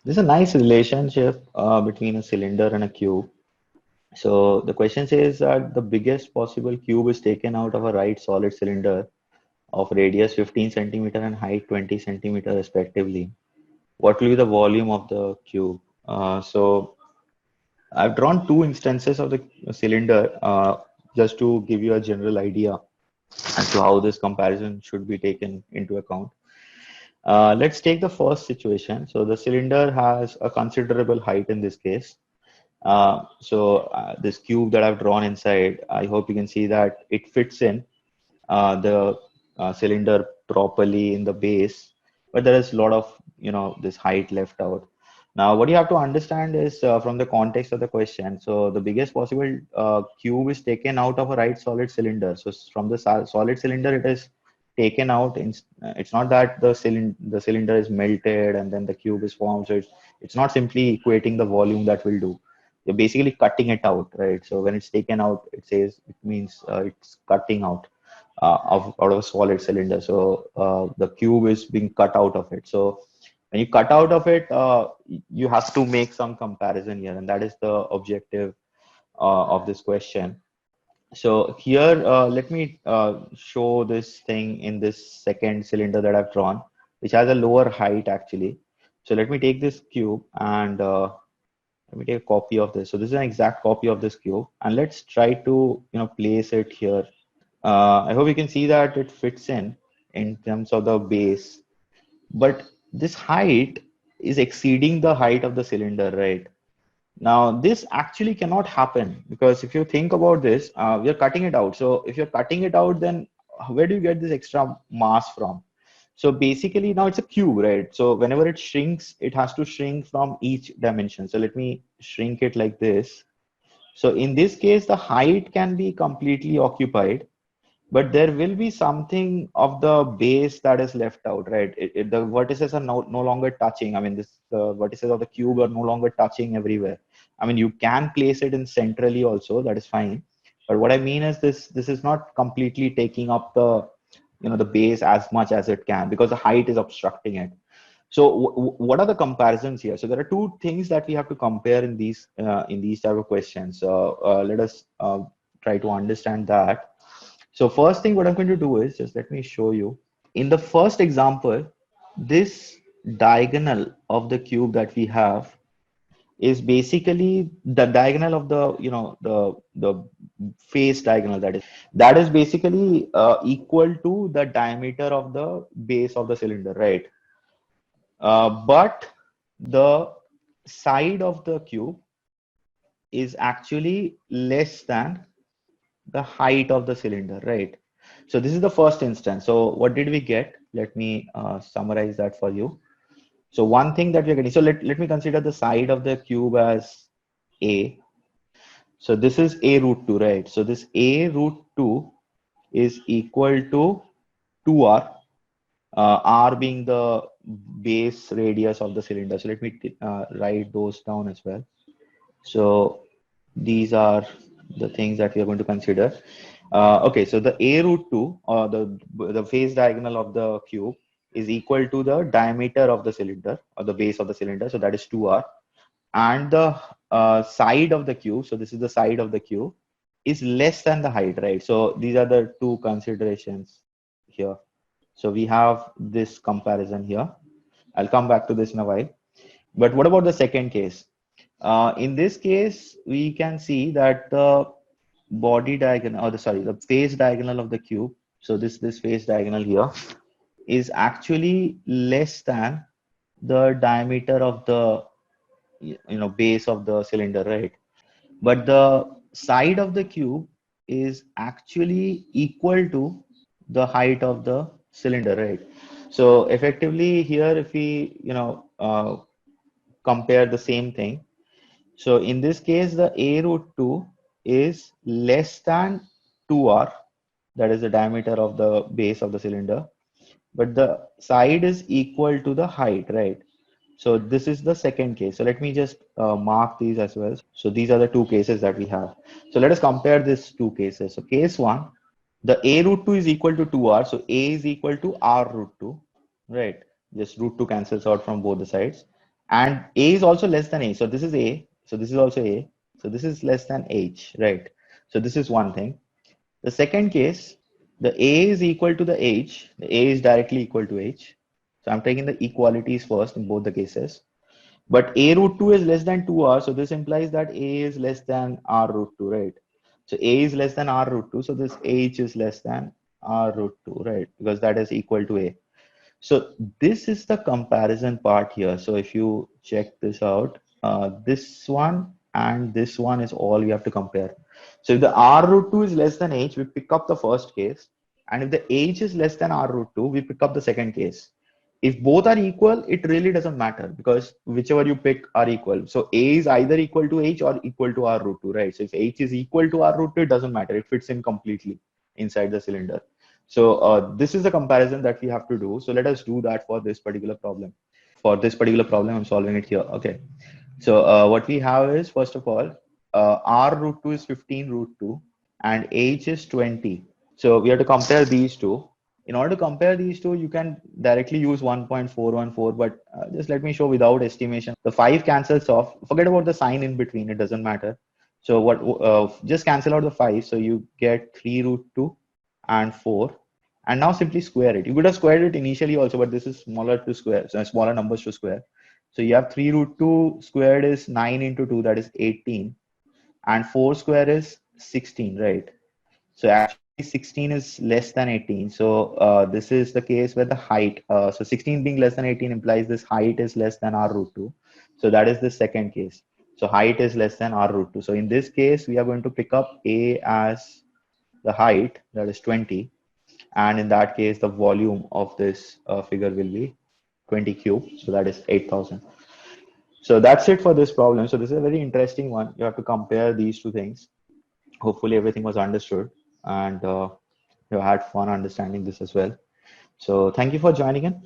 There's a nice relationship between a cylinder and a cube. So the question says that the biggest possible cube is taken out of a right solid cylinder of radius 15 centimeter and height 20 centimeter respectively. What will be the volume of the cube? So I've drawn two instances of the cylinder just to give you a general idea as to how this comparison should be taken into account. Let's take the first situation. So the cylinder has a considerable height in this case. This cube that I've drawn inside, I hope you can see that it fits in the cylinder properly in the base, but there is a lot of, this height left out. Now, what you have to understand is from the context of the question. So the biggest possible cube is taken out of a right solid cylinder. So from the solid cylinder, it is taken out. It's not that the cylinder is melted and then the cube is formed. So it's not simply equating the volume that will do. You're basically cutting it out, right? So when it's taken out, it means it's cutting out out of a solid cylinder. So the cube is being cut out of it. So when you cut out of it, you have to make some comparison here, and that is the objective of this question. So here, let me show this thing in this second cylinder that I've drawn, which has a lower height actually. So let me take this cube and let me take a copy of this. So this is an exact copy of this cube, and let's try to place it here. I hope you can see that it fits in terms of the base, but this height is exceeding the height of the cylinder, right? Now, this actually cannot happen because if you think about this, we are cutting it out. So if you're cutting it out, then where do you get this extra mass from? So basically now it's a cube, right? So whenever it shrinks, it has to shrink from each dimension. So let me shrink it like this. So in this case, the height can be completely occupied, but there will be something of the base that is left out, right? The vertices are no longer touching. I mean, the vertices of the cube are no longer touching everywhere. I mean, you can place it in centrally also, that is fine. But what I mean is this is not completely taking up the base as much as it can because the height is obstructing it. So what are the comparisons here? So there are two things that we have to compare in these type of questions. So let us try to understand that. So first thing what I'm going to do is just let me show you. In the first example, this diagonal of the cube that we have is basically the diagonal of the face diagonal, that is basically equal to the diameter of the base of the cylinder, right? But the side of the cube is actually less than the height of the cylinder, right? So this is the first instance. So what did we get? Let me summarize that for you. So one thing that we're getting, so let me consider the side of the cube as A. So this is A root 2, right? So this A root 2 is equal to 2R, R being the base radius of the cylinder. So let me write those down as well. So these are the things that we are going to consider. Okay, so the A root 2, or the phase diagonal of the cube, is equal to the diameter of the cylinder, or the base of the cylinder, so that is 2R. And the side of the cube, so this is the side of the cube, is less than the height, right? So these are the two considerations here. So we have this comparison here. I'll come back to this in a while. But what about the second case? In this case, we can see that the body diagonal, or the face diagonal of the cube. So this face diagonal here is actually less than the diameter of the base of the cylinder, right? But the side of the cube is actually equal to the height of the cylinder, right? So effectively here, if we compare the same thing, so in this case, the A root 2 is less than 2R, that is the diameter of the base of the cylinder, but the side is equal to the height, right? So this is the second case. So let me just mark these as well. So these are the two cases that we have. So let us compare these two cases. So case one, the A root 2 is equal to 2R. So A is equal to R root 2, right? Just root 2 cancels out from both the sides. And A is also less than A. So this is A. So this is also A. So this is less than H, right? So this is one thing. The second case, the A is equal to the H. The A is directly equal to H. So I'm taking the equalities first in both the cases. But A root 2 is less than 2R. So this implies that A is less than R root 2, right? So A is less than R root 2. So this H is less than R root 2, right? Because that is equal to A. So this is the comparison part here. So if you check this out, this one and this one is all we have to compare. So if the R root 2 is less than H, we pick up the first case. And if the H is less than R root 2, we pick up the second case. If both are equal, it really doesn't matter because whichever you pick are equal. So A is either equal to H or equal to R root 2, right? So if H is equal to R root 2, it doesn't matter. It fits in completely inside the cylinder. So this is the comparison that we have to do. So let us do that for this particular problem. For this particular problem, I'm solving it here. Okay. So what we have is, first of all, R root 2 is 15 root 2 and H is 20. So we have to compare these two. In order to compare these two, you can directly use 1.414, but just let me show without estimation. The 5 cancels off. Forget about the sign in between. It doesn't matter. So what? Just cancel out the 5. So you get 3 root 2 and 4. And now simply square it. You could have squared it initially also, but this is smaller to square, so smaller numbers to square. So you have 3 root 2 squared is 9 into 2, that is 18. And 4 square is 16, right? So actually 16 is less than 18. So this is the case where the height, so 16 being less than 18 implies this height is less than R root 2. So that is the second case. So height is less than R root 2. So in this case, we are going to pick up A as the height, that is 20. And in that case, the volume of this figure will be 20 cube. So that is 8,000. So that's it for this problem. So this is a very interesting one. You have to compare these two things. Hopefully everything was understood and you had fun understanding this as well. So thank you for joining in.